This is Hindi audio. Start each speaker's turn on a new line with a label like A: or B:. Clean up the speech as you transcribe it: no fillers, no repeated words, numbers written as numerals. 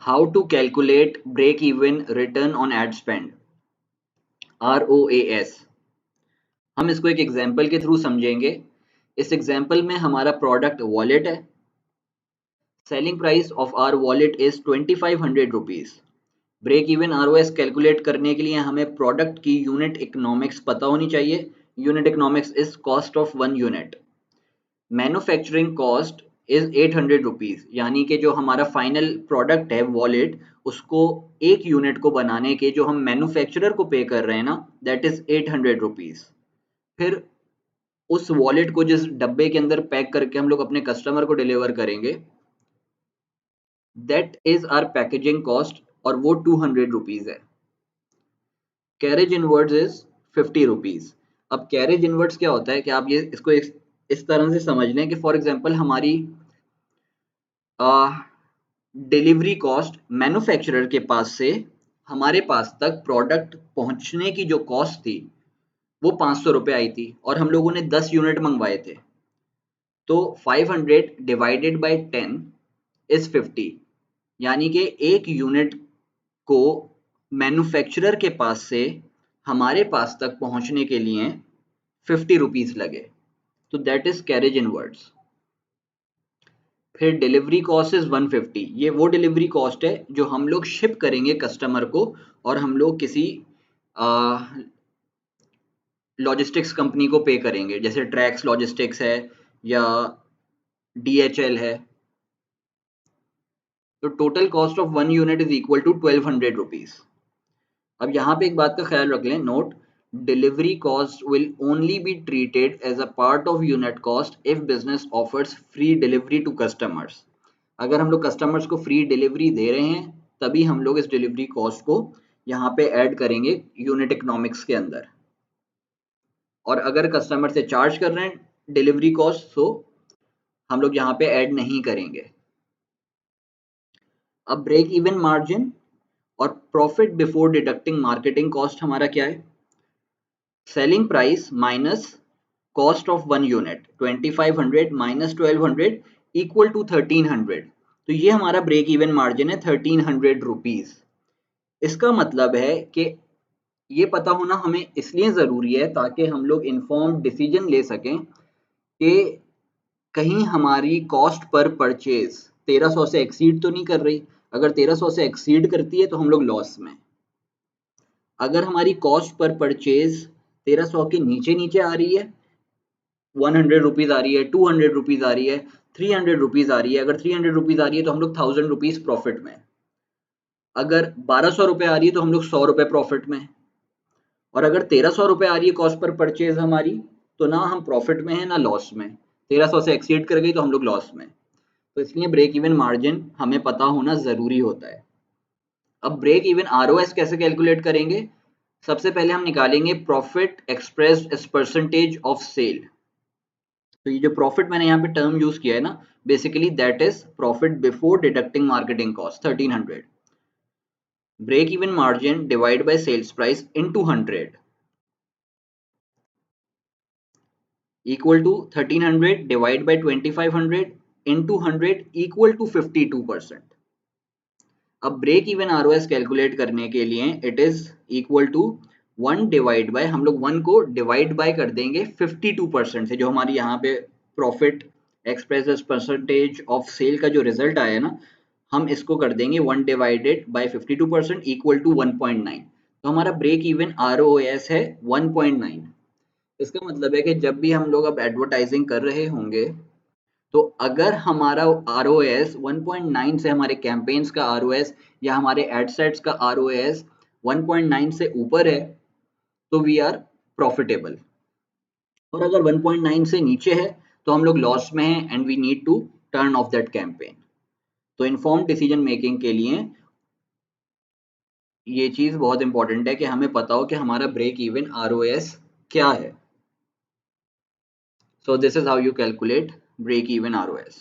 A: How to calculate break even return on ad spend, ROAS। हम इसको एक एग्जाम्पल के थ्रू समझेंगे। इस एग्जाम्पल में हमारा प्रोडक्ट वॉलेट है। Selling price of our wallet is 2500 rupees. Break even ROS calculate करने के लिए हमें प्रोडक्ट की यूनिट इकोनॉमिक्स पता होनी चाहिए। Unit economics is cost of one unit. Manufacturing cost is 800 rupees, यानी कि जो हमारा फाइनल प्रोडक्ट है वॉलेट, उसको एक यूनिट को बनाने के जो हम मैन्युफैक्चरर को पे कर रहे हैं ना, दैट इज 800 रुपीज। फिर उस वॉलेट को जिस डब्बे के अंदर पैक करके हम लोग अपने कस्टमर को डिलीवर करेंगे, that is our packaging cost, और वो 200 रुपीज है। Carriage inwards is 50 rupees. अब कैरेज इनवर्ड्स क्या होता है कि आप ये इसको इस तरह से समझ लें कि फॉर एग्जांपल हमारी डिलीवरी कॉस्ट मैन्युफैक्चरर के पास से हमारे पास तक प्रोडक्ट पहुंचने की जो कॉस्ट थी वो 500 रुपये आई थी, और हम लोगों ने 10 यूनिट मंगवाए थे। तो 500 डिवाइडेड बाय 10 इज 50, यानी कि एक यूनिट को मैन्युफैक्चरर के पास से हमारे पास तक पहुंचने के लिए 50 रुपीज लगे। तो दैट इज कैरेज इनवर्ड्स। फिर डिलीवरी कॉस्ट इज 150। ये वो डिलीवरी कॉस्ट है जो हम लोग शिप करेंगे कस्टमर को, और हम लोग किसी लॉजिस्टिक्स कंपनी को पे करेंगे, जैसे ट्रैक्स लॉजिस्टिक्स है या DHL है। तो total cost of one unit is equal to 1200 rupees. अब यहाँ पे एक बात का ख्याल रख लें, note, delivery cost will only be treated as a part of unit cost if business offers free delivery to customers. अगर हम लोग कस्टमर्स को फ्री डिलीवरी दे रहे हैं तभी हम लोग इस डिलीवरी कॉस्ट को यहाँ पे ऐड करेंगे यूनिट इकोनॉमिक्स के अंदर। और अगर कस्टमर से चार्ज कर रहे हैं डिलीवरी कॉस्ट, तो हम लोग यहाँ पे ऐड नहीं करेंगे। अब ब्रेक इवन मार्जिन और profit before deducting marketing cost हमारा क्या है? Selling price minus cost of one unit, 2500 minus 1200 equal to 1300। तो ये हमारा ब्रेक इवन मार्जिन है 1300 रुपीज। इसका मतलब है कि ये पता होना हमें इसलिए ज़रूरी है ताकि हम लोग इन्फॉर्म्ड डिसीजन ले सकें कि कहीं हमारी कॉस्ट पर परचेज 1300 से एक्सीड तो नहीं कर रही। अगर 1300 से एक्सीड करती है तो हम लोग लॉस में। अगर हमारी कॉस्ट पर परचेज 1300 के नीचे नीचे आ रही है, 100 रुपीज आ रही है, 200 रुपीज आ रही है, 300 रुपीज आ रही है, अगर 300 रुपीज आ रही है तो हम लोग 1000 रुपीज प्रॉफिट में। अगर 1200 रुपये आ रही है तो हम लोग 100 रुपये प्रॉफिट में। और अगर 1300 रुपये आ रही है कॉस्ट पर परचेज हमारी, तो ना हम प्रॉफिट में है ना लॉस में। 1300 से एक्सीड कर गई तो हम लोग लॉस में। तो इसलिए ब्रेक इवन मार्जिन हमें पता होना जरूरी होता है। अब ब्रेक इवन ROS कैसे कैलकुलेट करेंगे? सबसे पहले हम निकालेंगे profit expressed as percentage of sale. तो ये जो प्रॉफिट मैंने यहाँ पे टर्म यूज किया है ना, basically that is profit before deducting marketing cost 1300। Break even margin divide by sales price into 100 equal to 1300 divided by 2500 into 100 equal to 52%। अब ब्रेक इवन ROS कैलकुलेट करने के लिए it is equal to 1 divide by, हम लोग 1 को डिवाइड बाय कर देंगे 52% से, जो हमारी यहाँ पे profit express as percentage of sale का जो रिजल्ट आया ना, हम इसको कर देंगे 1 डिवाइडेड बाय 52% इक्वल टू 1.9। तो हमारा ब्रेक इवन ROS है 1.9। इसका मतलब है कि जब भी हम लोग अब एडवर्टाइजिंग कर रहे होंगे, तो अगर हमारा ROS 1.9 से, हमारे कैंपेन्स का ROS या हमारे एडसेट्स का ROS 1.9 से ऊपर है, तो वी आर प्रॉफिटेबल। और अगर 1.9 से नीचे है तो हम लोग लॉस में हैं and we need to turn off that campaign. तो इन्फॉर्म डिसीजन मेकिंग के लिए ये चीज बहुत इंपॉर्टेंट है कि हमें पता हो कि हमारा ब्रेक इवन ROS क्या है। So this is how you calculate break even ROS.